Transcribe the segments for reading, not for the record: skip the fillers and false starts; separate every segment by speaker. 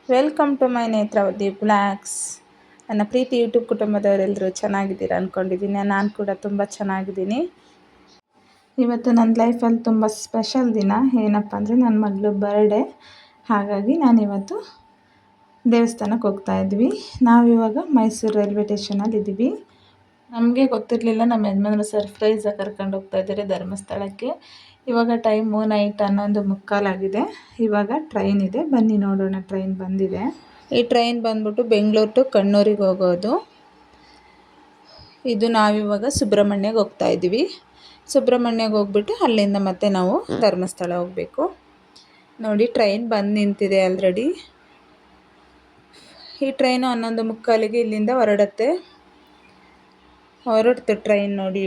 Speaker 1: Welcome to my Netravati blogs. ನನ್ನ ಪ್ರೀತಿ YouTube ಕುಟುಂಬದವರೆಲ್ಲರೂ ಚೆನ್ನಾಗಿದ್ದೀರಾ ಅಂದ್ಕೊಂಡಿದ್ದೀನಿ. ನಾನು ಕೂಡ ತುಂಬ ಚೆನ್ನಾಗಿದ್ದೀನಿ. ಇವತ್ತು ನನ್ನ ಲೈಫಲ್ಲಿ ತುಂಬ ಸ್ಪೆಷಲ್ ದಿನ. ಏನಪ್ಪ ಅಂದರೆ ನನ್ನ ಮಗಳು ಬರ್ಡೇ. ಹಾಗಾಗಿ ನಾನಿವತ್ತು ದೇವಸ್ಥಾನಕ್ಕೆ ಹೋಗ್ತಾ ಇದ್ವಿ. ನಾವಿವಾಗ ಮೈಸೂರು ರೈಲ್ವೆ ಸ್ಟೇಷನಲ್ಲಿ ಇದ್ದೀವಿ. ನಮಗೆ ಗೊತ್ತಿರಲಿಲ್ಲ, ನಮ್ಮ ಯಜಮಾನರು ಸರ್ಪ್ರೈಸಾಗಿ ಕರ್ಕೊಂಡು ಹೋಗ್ತಾ ಇದ್ದಾರೆ ಧರ್ಮಸ್ಥಳಕ್ಕೆ. ಇವಾಗ ಟೈಮು ನೈಟ್ 11:45 ಆಗಿದೆ. ಇವಾಗ ಟ್ರೈನ್ ಇದೆ, ಬನ್ನಿ ನೋಡೋಣ. ಟ್ರೈನ್ ಬಂದಿದೆ. ಈ ಟ್ರೈನ್ ಬಂದ್ಬಿಟ್ಟು ಬೆಂಗಳೂರು ಟು ಕಣ್ಣೂರಿಗೆ ಹೋಗೋದು. ಇದು ನಾವಿವಾಗ ಸುಬ್ರಹ್ಮಣ್ಯಗೆ ಹೋಗ್ತಾ ಇದ್ದೀವಿ. ಸುಬ್ರಹ್ಮಣ್ಯಗೆ ಹೋಗ್ಬಿಟ್ಟು ಅಲ್ಲಿಂದ ಮತ್ತೆ ನಾವು ಧರ್ಮಸ್ಥಳ ಹೋಗಬೇಕು. ನೋಡಿ, ಟ್ರೈನ್ ಬಂದು ನಿಂತಿದೆ ಆಲ್ರೆಡಿ. ಈ ಟ್ರೈನು 11:45ಗೆ ಇಲ್ಲಿಂದ ಹೊರಡ್ತು ಟ್ರೈನ್. ನೋಡಿ,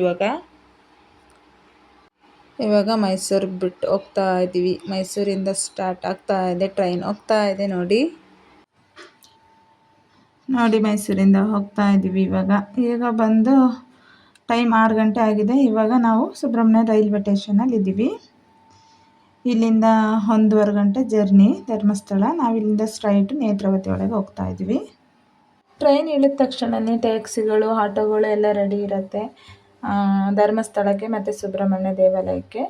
Speaker 1: ಇವಾಗ ಮೈಸೂರಿಗೆ ಬಿಟ್ಟು ಹೋಗ್ತಾ ಇದ್ದೀವಿ. ಮೈಸೂರಿಂದ ಸ್ಟಾರ್ಟ್ ಆಗ್ತಾ ಇದೆ ಟ್ರೈನ್, ಹೋಗ್ತಾ ಇದೆ ನೋಡಿ. ಮೈಸೂರಿಂದ ಹೋಗ್ತಾ ಇದ್ದೀವಿ. ಈಗ ಬಂದು ಟೈಮ್ 6 ಗಂಟೆ ಆಗಿದೆ. ಇವಾಗ ನಾವು ಸುಬ್ರಹ್ಮಣ್ಯ ರೈಲ್ವೆ ಸ್ಟೇಷನಲ್ಲಿ ಇದ್ದೀವಿ. ಇಲ್ಲಿಂದ 1.5 ಗಂಟೆ ಜರ್ನಿ ಧರ್ಮಸ್ಥಳ. ನಾವಿಲ್ಲಿಂದ ಸ್ಟ್ರೈಟ್ ನೇತ್ರಾವತಿ ಒಳಗೆ ಹೋಗ್ತಾ ಇದ್ದೀವಿ. ಟ್ರೈನ್ ಇಳಿದ ತಕ್ಷಣವೇ ಟ್ಯಾಕ್ಸಿಗಳು, ಆಟೋಗಳು ಎಲ್ಲ ರೆಡಿ ಇರುತ್ತೆ ಧರ್ಮಸ್ಥಳಕ್ಕೆ ಮತ್ತು ಸುಬ್ರಹ್ಮಣ್ಯ ದೇವಾಲಯಕ್ಕೆ.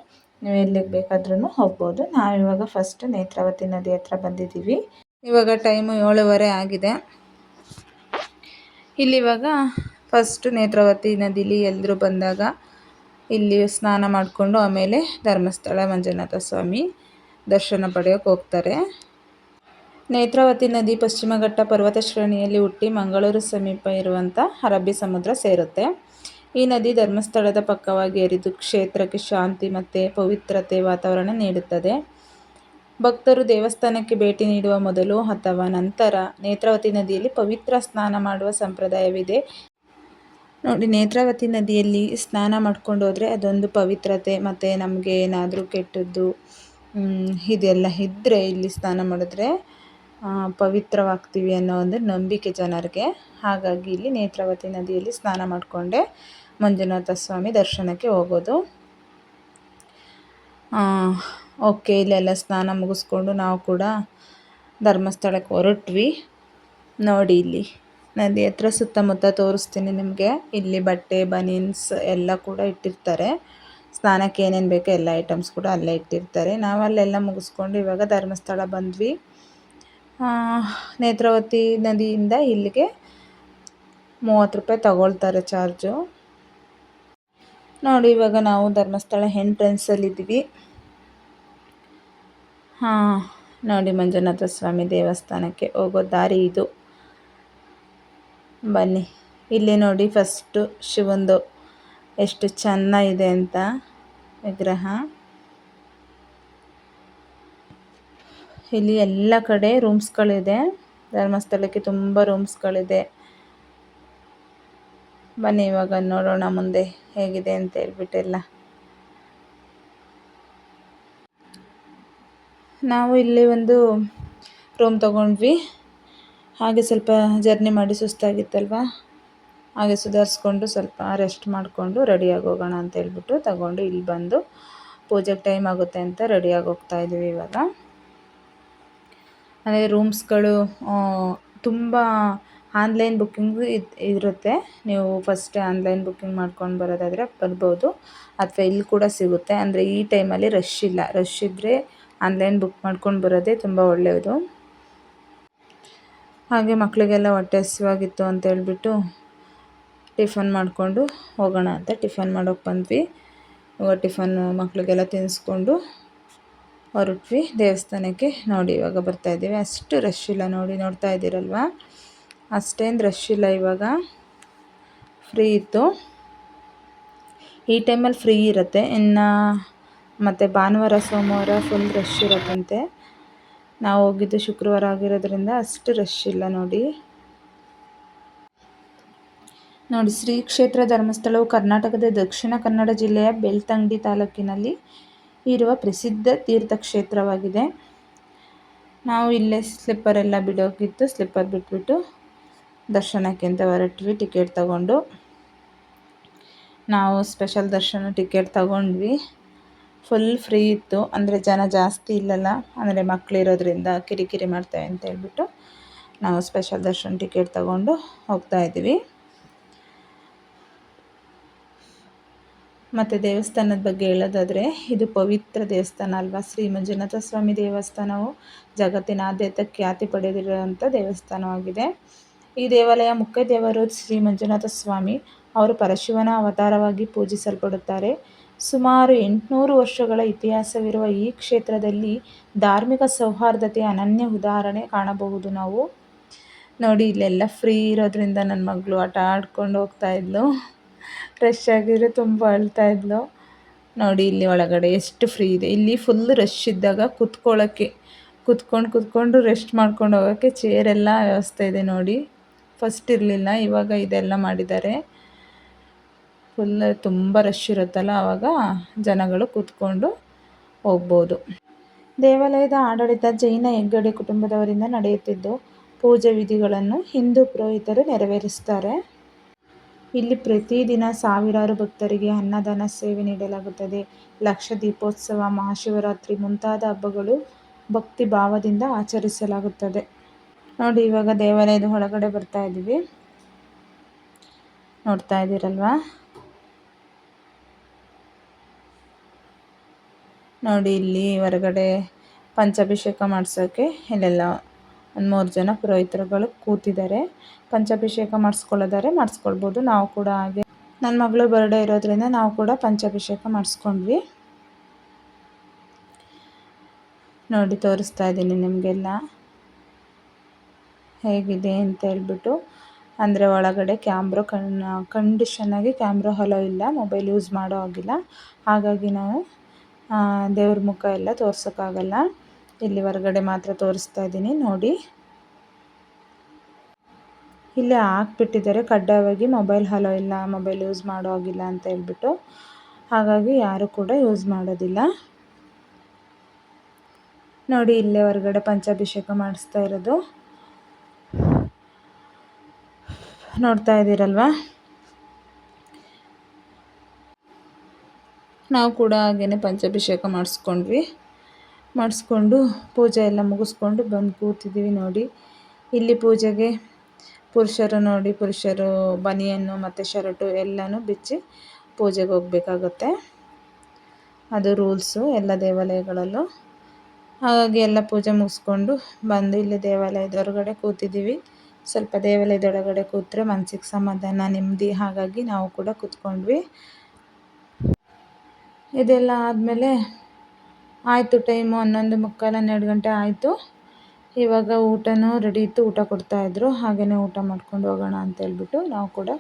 Speaker 1: ನೀವು ಎಲ್ಲಿಗೆ ಬೇಕಾದ್ರೂ ಹೋಗ್ಬೋದು. ನಾವಿವಾಗ ಫಸ್ಟ್ ನೇತ್ರಾವತಿ ನದಿ ಹತ್ರ ಬಂದಿದ್ದೀವಿ. ಇವಾಗ ಟೈಮು 7:30 ಆಗಿದೆ. ಇಲ್ಲಿವಾಗ ಫಸ್ಟು ನೇತ್ರಾವತಿ ನದಿಲಿ ಎಲ್ಲರೂ ಬಂದಾಗ ಇಲ್ಲಿ ಸ್ನಾನ ಮಾಡಿಕೊಂಡು ಆಮೇಲೆ ಧರ್ಮಸ್ಥಳ ಮಂಜುನಾಥ ಸ್ವಾಮಿ ದರ್ಶನ ಪಡೆಯೋಕ್ಕೆ ಹೋಗ್ತಾರೆ. ನೇತ್ರಾವತಿ ನದಿ ಪಶ್ಚಿಮ ಘಟ್ಟ ಪರ್ವತ ಶ್ರೇಣಿಯಲ್ಲಿ ಹುಟ್ಟಿ ಮಂಗಳೂರು ಸಮೀಪ ಇರುವಂಥ ಅರಬ್ಬಿ ಸಮುದ್ರ ಸೇರುತ್ತೆ. ಈ ನದಿ ಧರ್ಮಸ್ಥಳದ ಪಕ್ಕವಾಗಿ ಹರಿದು ಕ್ಷೇತ್ರಕ್ಕೆ ಶಾಂತಿ ಮತ್ತು ಪವಿತ್ರತೆ ವಾತಾವರಣ ನೀಡುತ್ತದೆ. ಭಕ್ತರು ದೇವಸ್ಥಾನಕ್ಕೆ ಭೇಟಿ ನೀಡುವ ಮೊದಲು ಅಥವಾ ನಂತರ ನೇತ್ರಾವತಿ ನದಿಯಲ್ಲಿ ಪವಿತ್ರ ಸ್ನಾನ ಮಾಡುವ ಸಂಪ್ರದಾಯವಿದೆ. ನೋಡಿ, ನೇತ್ರಾವತಿ ನದಿಯಲ್ಲಿ ಸ್ನಾನ ಮಾಡ್ಕೊಂಡು ಹೋದರೆ ಅದೊಂದು ಪವಿತ್ರತೆ, ಮತ್ತು ನಮಗೆ ಏನಾದರೂ ಕೆಟ್ಟದ್ದು ಇದೆಲ್ಲ ಇದ್ದರೆ ಇಲ್ಲಿ ಸ್ನಾನ ಮಾಡಿದ್ರೆ ಪವಿತ್ರವಾಗ್ತೀವಿ ಅನ್ನೋ ಒಂದು ನಂಬಿಕೆ ಜನರಿಗೆ. ಹಾಗಾಗಿ ಇಲ್ಲಿ ನೇತ್ರಾವತಿ ನದಿಯಲ್ಲಿ ಸ್ನಾನ ಮಾಡಿಕೊಂಡೆ ಮಂಜುನಾಥ ಸ್ವಾಮಿ ದರ್ಶನಕ್ಕೆ ಹೋಗೋದು. ಓಕೆ, ಇಲ್ಲೆಲ್ಲ ಸ್ನಾನ ಮುಗಿಸ್ಕೊಂಡು ನಾವು ಕೂಡ ಧರ್ಮಸ್ಥಳಕ್ಕೆ ಹೊರಟ್ವಿ. ನೋಡಿ, ಇಲ್ಲಿ ನದಿ ಹತ್ರ ಸುತ್ತಮುತ್ತ ತೋರಿಸ್ತೀನಿ ನಿಮಗೆ. ಇಲ್ಲಿ ಬಟ್ಟೆ, ಬನೀನ್ಸ್ ಎಲ್ಲ ಕೂಡ ಇಟ್ಟಿರ್ತಾರೆ. ಸ್ನಾನಕ್ಕೆ ಏನೇನು ಬೇಕೋ ಎಲ್ಲ ಐಟಮ್ಸ್ ಕೂಡ ಅಲ್ಲೇ ಇಟ್ಟಿರ್ತಾರೆ. ನಾವು ಅಲ್ಲೆಲ್ಲ ಮುಗಿಸ್ಕೊಂಡು ಇವಾಗ ಧರ್ಮಸ್ಥಳ ಬಂದ್ವಿ. ನೇತ್ರಾವತಿ ನದಿಯಿಂದ ಇಲ್ಲಿಗೆ 30 ರೂಪಾಯಿ ತಗೊಳ್ತಾರೆ ಚಾರ್ಜು. ನೋಡಿ, ಇವಾಗ ನಾವು ಧರ್ಮಸ್ಥಳ ಎಂಟ್ರೆನ್ಸಲ್ಲಿದ್ದೀವಿ. ನೋಡಿ, ಮಂಜುನಾಥ ಸ್ವಾಮಿ ದೇವಸ್ಥಾನಕ್ಕೆ ಹೋಗೋ ದಾರಿ ಇದು. ಬನ್ನಿ. ಇಲ್ಲಿ ನೋಡಿ, ಫಸ್ಟು ಶಿವಂದು ಎಷ್ಟು ಚೆನ್ನಾಗಿದೆ ಅಂತ ವಿಗ್ರಹ. ಇಲ್ಲಿ ಎಲ್ಲ ಕಡೆ ರೂಮ್ಸ್ಗಳಿದೆ. ಧರ್ಮಸ್ಥಳಕ್ಕೆ ತುಂಬ ರೂಮ್ಸ್ಗಳಿದೆ. ಬನ್ನಿ, ಇವಾಗ ನೋಡೋಣ ಮುಂದೆ ಹೇಗಿದೆ ಅಂತ ಹೇಳ್ಬಿಟ್ಟೆಲ್ಲ. ನಾವು ಇಲ್ಲಿ ಒಂದು ರೂಮ್ ತೊಗೊಂಡ್ವಿ. ಹಾಗೆ ಸ್ವಲ್ಪ ಜರ್ನಿ ಮಾಡಿ ಸುಸ್ತಾಗಿತ್ತಲ್ವ, ಹಾಗೆ ಸುಧಾರಿಸ್ಕೊಂಡು ಸ್ವಲ್ಪ ರೆಸ್ಟ್ ಮಾಡಿಕೊಂಡು ರೆಡಿಯಾಗಿ ಹೋಗೋಣ ಅಂತ ಹೇಳ್ಬಿಟ್ಟು ತಗೊಂಡು ಇಲ್ಲಿ ಬಂದು ಪೂಜೆಗೆ ಟೈಮ್ ಆಗುತ್ತೆ ಅಂತ ರೆಡಿಯಾಗಿ ಹೋಗ್ತಾ ಇದ್ದೀವಿ ಇವಾಗ. ಅದೇ ರೂಮ್ಸ್ಗಳು ತುಂಬ ಆನ್ಲೈನ್ ಬುಕ್ಕಿಂಗು ಇರುತ್ತೆ. ನೀವು ಫಸ್ಟೇ ಆನ್ಲೈನ್ ಬುಕ್ಕಿಂಗ್ ಮಾಡ್ಕೊಂಡು ಬರೋದಾದರೆ ಬರ್ಬೋದು, ಅಥವಾ ಇಲ್ಲಿ ಕೂಡ ಸಿಗುತ್ತೆ. ಅಂದರೆ ಈ ಟೈಮಲ್ಲಿ ರಶ್ ಇಲ್ಲ. ರಶ್ ಇದ್ದರೆ ಆನ್ಲೈನ್ ಬುಕ್ ಮಾಡ್ಕೊಂಡು ಬರೋದೇ ತುಂಬ ಒಳ್ಳೆಯದು. ಹಾಗೆ ಮಕ್ಕಳಿಗೆಲ್ಲ ಹೊಟ್ಟೆ ಹಸಿವಾಗಿತ್ತು ಅಂತ ಹೇಳ್ಬಿಟ್ಟು ಟಿಫನ್ ಮಾಡಿಕೊಂಡು ಹೋಗೋಣ ಅಂತ ಟಿಫನ್ ಮಾಡೋಕ್ಕೆ ಬಂದ್ವಿ. ಇವಾಗ ಟಿಫನ್ನು ಮಕ್ಕಳಿಗೆಲ್ಲ ತಿನ್ನಿಸ್ಕೊಂಡು ಹೊರಟ್ವಿ ದೇವಸ್ಥಾನಕ್ಕೆ. ನೋಡಿ, ಇವಾಗ ಬರ್ತಾಯಿದ್ದೀವಿ. ಅಷ್ಟು ರಶ್ ಇಲ್ಲ. ನೋಡ್ತಾ ಇದ್ದೀರಲ್ವ, ಅಷ್ಟೇನು ರಶ್ ಇಲ್ಲ. ಇವಾಗ ಫ್ರೀ ಇತ್ತು. ಈ ಟೈಮಲ್ಲಿ ಫ್ರೀ ಇರುತ್ತೆ. ಇನ್ನು ಮತ್ತು ಭಾನುವಾರ, ಸೋಮವಾರ ಫುಲ್ ರಶ್ ಇರುತ್ತಂತೆ. ನಾವು ಹೋಗಿದ್ದು ಶುಕ್ರವಾರ ಆಗಿರೋದ್ರಿಂದ ಅಷ್ಟು ರಶ್ ಇಲ್ಲ. ನೋಡಿ, ಶ್ರೀ ಕ್ಷೇತ್ರ ಧರ್ಮಸ್ಥಳವು ಕರ್ನಾಟಕದ ದಕ್ಷಿಣ ಕನ್ನಡ ಜಿಲ್ಲೆಯ ಬೆಳ್ತಂಗಡಿ ತಾಲೂಕಿನಲ್ಲಿ ಇರುವ ಪ್ರಸಿದ್ಧ ತೀರ್ಥಕ್ಷೇತ್ರವಾಗಿದೆ. ನಾವು ಇಲ್ಲೇ ಸ್ಲಿಪ್ಪರ್ ಎಲ್ಲ ಬಿಡೋಗಿತ್ತು. ಸ್ಲಿಪ್ಪರ್ ಬಿಟ್ಬಿಟ್ಟು ದರ್ಶನಕ್ಕೆ ಅಂತ ಹೊರಟ್ವಿ. ಟಿಕೆಟ್ ತಗೊಂಡು ನಾವು ಸ್ಪೆಷಲ್ ದರ್ಶನ ಟಿಕೆಟ್ ತಗೊಂಡ್ವಿ. ಫುಲ್ ಫ್ರೀ ಇತ್ತು. ಅಂದರೆ ಜನ ಜಾಸ್ತಿ ಇಲ್ಲಲ್ಲ, ಅಂದರೆ ಮಕ್ಕಳಿರೋದ್ರಿಂದ ಕಿರಿಕಿರಿ ಮಾಡ್ತಾರೆ ಅಂತ ಹೇಳ್ಬಿಟ್ಟು ನಾವು ಸ್ಪೆಷಲ್ ದರ್ಶನ ಟಿಕೆಟ್ ತಗೊಂಡು ಹೋಗ್ತಾಯಿದ್ದೀವಿ. ಮತ್ತು ದೇವಸ್ಥಾನದ ಬಗ್ಗೆ ಹೇಳೋದಾದರೆ, ಇದು ಪವಿತ್ರ ದೇವಸ್ಥಾನ ಅಲ್ವಾ. ಶ್ರೀ ಮಂಜುನಾಥ ಸ್ವಾಮಿ ದೇವಸ್ಥಾನವು ಜಗತ್ತಿನಾದ್ಯಂತ ಖ್ಯಾತಿ ಪಡೆದಿರುವಂಥ ದೇವಸ್ಥಾನವಾಗಿದೆ. ಈ ದೇವಾಲಯ ಮುಖ್ಯ ದೇವರು ಶ್ರೀ ಮಂಜುನಾಥ ಸ್ವಾಮಿ. ಅವರು ಪರಶಿವನ ಅವತಾರವಾಗಿ ಪೂಜಿಸಲ್ಪಡುತ್ತಾರೆ. ಸುಮಾರು 800 ವರ್ಷಗಳ ಇತಿಹಾಸವಿರುವ ಈ ಕ್ಷೇತ್ರದಲ್ಲಿ ಧಾರ್ಮಿಕ ಸೌಹಾರ್ದತೆಯ ಅನನ್ಯ ಉದಾಹರಣೆ ಕಾಣಬಹುದು ನಾವು. ನೋಡಿ, ಇಲ್ಲೆಲ್ಲ ಫ್ರೀ ಇರೋದ್ರಿಂದ ನನ್ನ ಮಗಳು ಆಟ ಆಡ್ಕೊಂಡು ಹೋಗ್ತಾಯಿದ್ಲು. ರಶ್ ಆಗಿದ್ರೆ ತುಂಬ ಅಳ್ತಾ ಇದ್ಲು. ನೋಡಿ, ಇಲ್ಲಿ ಒಳಗಡೆ ಎಷ್ಟು ಫ್ರೀ ಇದೆ. ಇಲ್ಲಿ ಫುಲ್ ರಶ್ ಇದ್ದಾಗ ಕುತ್ಕೊಂಡು ರೆಸ್ಟ್ ಮಾಡ್ಕೊಂಡು ಹೋಗೋಕ್ಕೆ ಚೇರೆಲ್ಲ ವ್ಯವಸ್ಥೆ ಇದೆ ನೋಡಿ. ಫಸ್ಟ್ ಇರಲಿಲ್ಲ, ಇವಾಗ ಇದೆಲ್ಲ ಮಾಡಿದ್ದಾರೆ. ಫುಲ್ ತುಂಬ ರಶ್ ಇರುತ್ತಲ್ಲ, ಆವಾಗ ಜನಗಳು ಕೂತ್ಕೊಂಡು ಹೋಗ್ಬೋದು. ದೇವಾಲಯದ ಆಡಳಿತ ಜೈನ ಹೆಗ್ಗಡೆ ಕುಟುಂಬದವರಿಂದ ನಡೆಯುತ್ತಿದ್ದು, ಪೂಜೆ ವಿಧಿಗಳನ್ನು ಹಿಂದೂ ಪುರೋಹಿತರು ನೆರವೇರಿಸ್ತಾರೆ. ಇಲ್ಲಿ ಪ್ರತಿದಿನ ಸಾವಿರಾರು ಭಕ್ತರಿಗೆ ಅನ್ನದಾನ ಸೇವೆ ನೀಡಲಾಗುತ್ತದೆ. ಲಕ್ಷ ದೀಪೋತ್ಸವ, ಮಹಾಶಿವರಾತ್ರಿ ಮುಂತಾದ ಹಬ್ಬಗಳು ಭಕ್ತಿ ಭಾವದಿಂದ ಆಚರಿಸಲಾಗುತ್ತದೆ. ನೋಡಿ, ಇವಾಗ ದೇವಾಲಯದ ಒಳಗಡೆ ಬರ್ತಾ ಇದ್ದೀವಿ. ನೋಡ್ತಾ ಇದ್ದೀರಲ್ವಾ. ನೋಡಿ, ಇಲ್ಲಿ ಹೊರಗಡೆ ಪಂಚಾಭಿಷೇಕ ಮಾಡಿಸೋಕ್ಕೆ ಇಲ್ಲೆಲ್ಲ ಒಂದು 3 ಜನ ಪುರೋಹಿತರುಗಳು ಕೂತಿದ್ದಾರೆ. ಪಂಚಾಭಿಷೇಕ ಮಾಡಿಸ್ಕೊಳ್ಳೋದಾರೆ ಮಾಡಿಸ್ಕೊಳ್ಬೋದು. ನಾವು ಕೂಡ ಹಾಗೆ ನನ್ನ ಮಗಳು ಬರ್ಡೇ ಇರೋದ್ರಿಂದ ನಾವು ಕೂಡ ಪಂಚಾಭಿಷೇಕ ಮಾಡಿಸ್ಕೊಂಡ್ವಿ. ನೋಡಿ, ತೋರಿಸ್ತಾ ಇದ್ದೀನಿ ನಿಮಗೆಲ್ಲ ಹೇಗಿದೆ ಅಂತ ಹೇಳ್ಬಿಟ್ಟು. ಅಂದರೆ ಒಳಗಡೆ ಕಂಡೀಷನ್ನಾಗಿ ಕ್ಯಾಮ್ರಾ ಹಲೋ ಇಲ್ಲ, ಮೊಬೈಲ್ ಯೂಸ್ ಮಾಡೋ ಆಗಿಲ್ಲ. ಹಾಗಾಗಿ ನಾವು ದೇವ್ರ ಮುಖ ಎಲ್ಲ ತೋರ್ಸೋಕ್ಕಾಗಲ್ಲ. ಇಲ್ಲಿ ಹೊರಗಡೆ ಮಾತ್ರ ತೋರಿಸ್ತಾ ಇದ್ದೀನಿ ನೋಡಿ. ಇಲ್ಲಿ ಹಾಕ್ಬಿಟ್ಟಿದ್ದಾರೆ ಕಡ್ಡಾಯವಾಗಿ ಮೊಬೈಲ್ ಹಲೋ ಇಲ್ಲ, ಮೊಬೈಲ್ ಯೂಸ್ ಮಾಡೋ ಆಗಿಲ್ಲ ಅಂತ ಹೇಳ್ಬಿಟ್ಟು. ಹಾಗಾಗಿ ಯಾರು ಕೂಡ ಯೂಸ್ ಮಾಡೋದಿಲ್ಲ. ನೋಡಿ, ಇಲ್ಲೇ ಹೊರಗಡೆ ಪಂಚಾಭಿಷೇಕ ಮಾಡಿಸ್ತಾ ಇರೋದು ನೋಡ್ತಾ ಇದ್ದೀರಲ್ವಾ. ನಾವು ಕೂಡ ಹಾಗೇ ಪಂಚಾಭಿಷೇಕ ಮಾಡಿಸ್ಕೊಂಡು ಪೂಜೆ ಎಲ್ಲ ಮುಗಿಸ್ಕೊಂಡು ಬಂದು ಕೂತಿದ್ದೀವಿ ನೋಡಿ. ಇಲ್ಲಿ ಪೂಜೆಗೆ ಪುರುಷರು ಬನಿಯನ್ನು ಮತ್ತು ಶರ್ಟು ಎಲ್ಲನೂ ಬಿಚ್ಚಿ ಪೂಜೆಗೆ ಹೋಗಬೇಕಾಗತ್ತೆ. ಅದು ರೂಲ್ಸು ಎಲ್ಲ ದೇವಾಲಯಗಳಲ್ಲೂ. ಹಾಗಾಗಿ ಎಲ್ಲ ಪೂಜೆ ಮುಗಿಸ್ಕೊಂಡು ಬಂದು ಇಲ್ಲಿ ದೇವಾಲಯದ ಹೊರಗಡೆ ಕೂತಿದ್ದೀವಿ. ಸ್ವಲ್ಪ ದೇವಾಲಯದೊಳಗಡೆ ಕೂತ್ರೆ ಮನಸ್ಸಿಗೆ ಸಮಾಧಾನ, ನೆಮ್ಮದಿ. ಹಾಗಾಗಿ ನಾವು ಕೂಡ ಕೂತ್ಕೊಂಡ್ವಿ. ಇದೆಲ್ಲ ಆದಮೇಲೆ ಆಯಿತು, ಟೈಮು 11:45 12 ಗಂಟೆ ಆಯಿತು. ಇವಾಗ ಊಟನೂ ರೆಡಿ ಇತ್ತು, ಊಟ ಕೊಡ್ತಾಯಿದ್ರು. ಹಾಗೆಯೇ ಊಟ ಮಾಡ್ಕೊಂಡು ಹೋಗೋಣ ಅಂತ ಹೇಳ್ಬಿಟ್ಟು ನಾವು ಕೂಡ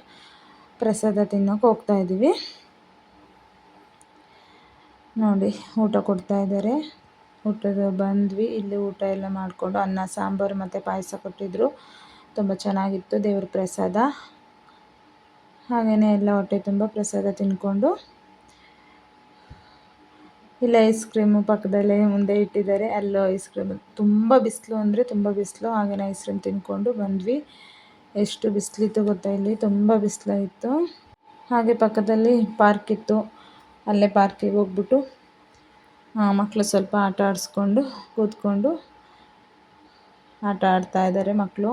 Speaker 1: ಪ್ರಸಾದ ತಿನ್ನೋಕೆ ಹೋಗ್ತಾಯಿದ್ದೀವಿ. ನೋಡಿ, ಊಟ ಕೊಡ್ತಾಯಿದ್ದಾರೆ. ಬಂದ್ವಿ. ಇಲ್ಲಿ ಊಟ ಎಲ್ಲ ಮಾಡಿಕೊಂಡು ಅನ್ನ ಸಾಂಬಾರು ಮತ್ತು ಪಾಯಸ ಕೊಟ್ಟಿದ್ದರು. ತುಂಬ ಚೆನ್ನಾಗಿತ್ತು ದೇವ್ರ ಪ್ರಸಾದ. ಹಾಗೆಯೇ ಎಲ್ಲ ಹೊಟ್ಟೆ ತುಂಬ ಪ್ರಸಾದ ತಿಂದ್ಕೊಂಡು ಇಲ್ಲಿ ಐಸ್ ಕ್ರೀಮು ಪಕ್ಕದಲ್ಲೇ ಮುಂದೆ ಇಟ್ಟಿದ್ದಾರೆ. ಅಲ್ಲೂ ಐಸ್ ಕ್ರೀಮ್, ತುಂಬ ಬಿಸಿಲು ಅಂದರೆ ತುಂಬ ಬಿಸಿಲು. ಹಾಗೆಯೇ ಐಸ್ ಕ್ರೀಮ್ ತಿಂದ್ಕೊಂಡು ಬಂದ್ವಿ. ಎಷ್ಟು ಬಿಸಿಲಿತ್ತು ಗೊತ್ತಾ, ಇಲ್ಲಿ ತುಂಬ ಬಿಸಿಲಾಯಿತು. ಹಾಗೆ ಪಕ್ಕದಲ್ಲಿ ಪಾರ್ಕ್ ಇತ್ತು. ಅಲ್ಲೇ ಪಾರ್ಕಿಗೆ ಹೋಗ್ಬಿಟ್ಟು ಮಕ್ಕಳು ಸ್ವಲ್ಪ ಆಟ ಆಡಿಸ್ಕೊಂಡು ಕೂತ್ಕೊಂಡು ಆಟ ಆಡ್ತಾಯಿದ್ದಾರೆ ಮಕ್ಕಳು.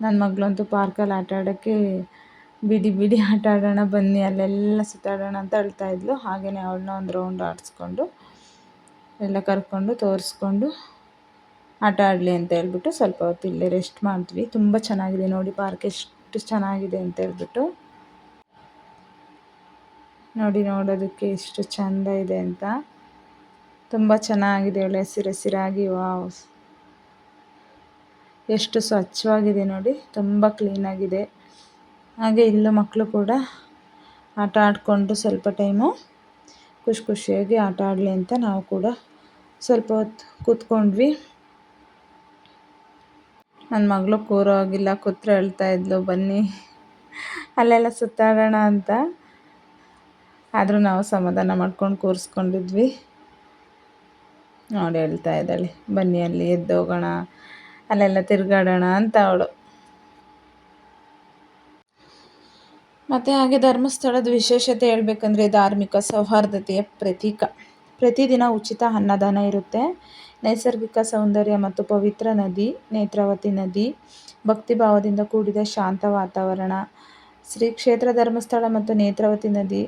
Speaker 1: ನನ್ನ ಮಗಳಂತೂ ಪಾರ್ಕಲ್ಲಿ ಆಟ ಆಡೋಕ್ಕೆ ಬಿಡಿ ಆಟ ಆಡೋಣ ಬನ್ನಿ, ಅಲ್ಲೆಲ್ಲ ಸುತ್ತಾಡೋಣ ಅಂತ ಹೇಳ್ತಾಯಿದ್ಲು. ಹಾಗೆಯೇ ಅವಳನ್ನ ಒಂದು ರೌಂಡ್ ಆಡಿಸ್ಕೊಂಡು ಎಲ್ಲ ಕರ್ಕೊಂಡು ತೋರಿಸ್ಕೊಂಡು ಆಟ ಆಡಲಿ ಅಂತ ಹೇಳ್ಬಿಟ್ಟು ಸ್ವಲ್ಪ ಹೊತ್ತು ಇಲ್ಲೇ ರೆಸ್ಟ್ ಮಾಡಿದ್ವಿ. ತುಂಬ ಚೆನ್ನಾಗಿದೆ ನೋಡಿ ಪಾರ್ಕ್, ಎಷ್ಟು ಚೆನ್ನಾಗಿದೆ ಅಂತ ಹೇಳ್ಬಿಟ್ಟು. ನೋಡಿ, ನೋಡೋದಕ್ಕೆ ಎಷ್ಟು ಚೆಂದ ಇದೆ ಅಂತ. ತುಂಬ ಚೆನ್ನಾಗಿದೆ, ಒಳ್ಳೆ ಹಸಿರಾಗಿ. ವಾವ್, ಎಷ್ಟು ಸ್ವಚ್ಛವಾಗಿದೆ ನೋಡಿ, ತುಂಬ ಕ್ಲೀನಾಗಿದೆ. ಹಾಗೆ ಇಲ್ಲೂ ಮಕ್ಕಳು ಕೂಡ ಆಟ ಆಡಿಕೊಂಡು ಸ್ವಲ್ಪ ಟೈಮು ಖುಷಿಯಾಗಿ ಆಟ ಆಡಲಿ ಅಂತ ನಾವು ಕೂಡ ಸ್ವಲ್ಪ ಹೊತ್ತು ಕೂತ್ಕೊಂಡ್ವಿ. ನನ್ನ ಮಗಳು ಕೂರೋ ಆಗಿಲ್ಲ, ಕೂತ್ರೆ ಹೇಳ್ತಾ ಇದ್ಲು ಬನ್ನಿ ಅಲ್ಲೆಲ್ಲ ಸುತ್ತಾಡೋಣ ಅಂತ. ಆದರೂ ನಾವು ಸಮಾಧಾನ ಮಾಡ್ಕೊಂಡು ಕೂರಿಸ್ಕೊಂಡಿದ್ವಿ. ನೋಡಿ, ಹೇಳ್ತಾ ಇದ್ದಾಳೆ ಬನ್ನಿ ಅಲ್ಲಿ ಎದ್ದೋಗೋಣ, ಅಲ್ಲೆಲ್ಲ ತಿರುಗಾಡೋಣ ಅಂತ ಅವಳು. ಮತ್ತು ಹಾಗೆ ಧರ್ಮಸ್ಥಳದ ವಿಶೇಷತೆ ಹೇಳಬೇಕಂದ್ರೆ ಧಾರ್ಮಿಕ ಸೌಹಾರ್ದತೆಯ ಪ್ರತೀಕ. ಪ್ರತಿದಿನ ಉಚಿತ ಅನ್ನದಾನ ಇರುತ್ತೆ. ನೈಸರ್ಗಿಕ ಸೌಂದರ್ಯ ಮತ್ತು ಪವಿತ್ರ ನದಿ ನೇತ್ರಾವತಿ ನದಿ. ಭಕ್ತಿಭಾವದಿಂದ ಕೂಡಿದ ಶಾಂತ ವಾತಾವರಣ. ಶ್ರೀ ಕ್ಷೇತ್ರ ಧರ್ಮಸ್ಥಳ ಮತ್ತು ನೇತ್ರಾವತಿ ನದಿ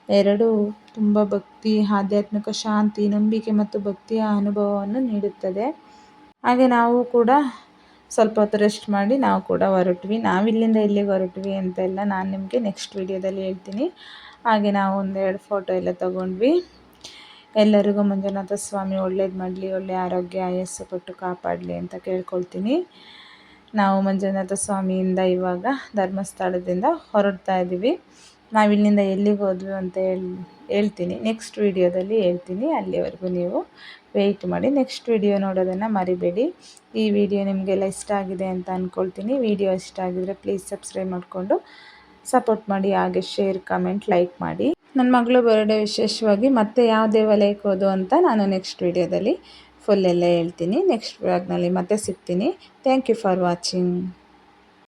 Speaker 1: ಎರಡೂ ತುಂಬ ಭಕ್ತಿ, ಆಧ್ಯಾತ್ಮಿಕ ಶಾಂತಿ, ನಂಬಿಕೆ ಮತ್ತು ಭಕ್ತಿಯ ಅನುಭವವನ್ನು ನೀಡುತ್ತದೆ. ಹಾಗೆ ನಾವು ಕೂಡ ಸ್ವಲ್ಪ ಹೊತ್ತು ರೆಸ್ಟ್ ಮಾಡಿ ನಾವು ಕೂಡ ಹೊರಟ್ವಿ. ನಾವಿಲ್ಲಿಂದ ಎಲ್ಲಿಗೆ ಹೊರಟ್ವಿ ಅಂತೆಲ್ಲ ನಾನು ನಿಮಗೆ ನೆಕ್ಸ್ಟ್ ವಿಡಿಯೋದಲ್ಲಿ ಹೇಳ್ತೀನಿ. ಹಾಗೆ ನಾವು ಒಂದೆರಡು ಫೋಟೋ ಎಲ್ಲ ತಗೊಂಡ್ವಿ. ಎಲ್ಲರಿಗೂ ಮಂಜುನಾಥ ಸ್ವಾಮಿ ಒಳ್ಳೇದು ಮಾಡಲಿ, ಒಳ್ಳೆಯ ಆರೋಗ್ಯ ಆಯಸ್ಸು ಕೊಟ್ಟು ಕಾಪಾಡಲಿ ಅಂತ ಕೇಳ್ಕೊಳ್ತೀನಿ. ನಾವು ಮಂಜುನಾಥ ಸ್ವಾಮಿಯಿಂದ ಇವಾಗ ಧರ್ಮಸ್ಥಳದಿಂದ ಹೊರಡ್ತಾ ಇದ್ದೀವಿ. ನಾವಿಲ್ಲಿಂದ ಎಲ್ಲಿಗೆ ಹೋದ್ವಿ ಅಂತ ಹೇಳ್ತೀನಿ ನೆಕ್ಸ್ಟ್ ವಿಡಿಯೋದಲ್ಲಿ ಹೇಳ್ತೀನಿ. ಅಲ್ಲಿವರೆಗೂ ನೀವು ವೆಯ್ಟ್ ಮಾಡಿ. ನೆಕ್ಸ್ಟ್ ವಿಡಿಯೋ ನೋಡೋದನ್ನು ಮರಿಬೇಡಿ. ಈ ವಿಡಿಯೋ ನಿಮಗೆಲ್ಲ ಇಷ್ಟ ಆಗಿದೆ ಅಂತ ಅಂದ್ಕೊಳ್ತೀನಿ. ವಿಡಿಯೋ ಇಷ್ಟ ಆಗಿದರೆ ಪ್ಲೀಸ್ ಸಬ್ಸ್ಕ್ರೈಬ್ ಮಾಡಿಕೊಂಡು ಸಪೋರ್ಟ್ ಮಾಡಿ. ಹಾಗೆ ಶೇರ್, ಕಮೆಂಟ್, ಲೈಕ್ ಮಾಡಿ. ನನ್ನ ಮಗಳು ಬರ್ಡೇ ವಿಶೇಷವಾಗಿ ಮತ್ತೆ ಯಾವ ದೇವಾಲಯಕ್ಕೆ ಹೋದು ಅಂತ ನಾನು ನೆಕ್ಸ್ಟ್ ವಿಡಿಯೋದಲ್ಲಿ ಫುಲ್ ಎಲ್ಲ ಹೇಳ್ತೀನಿ. ನೆಕ್ಸ್ಟ್ ವ್ಲಾಗ್ನಲ್ಲಿ ಮತ್ತೆ ಸಿಗ್ತೀನಿ. Thank you for watching.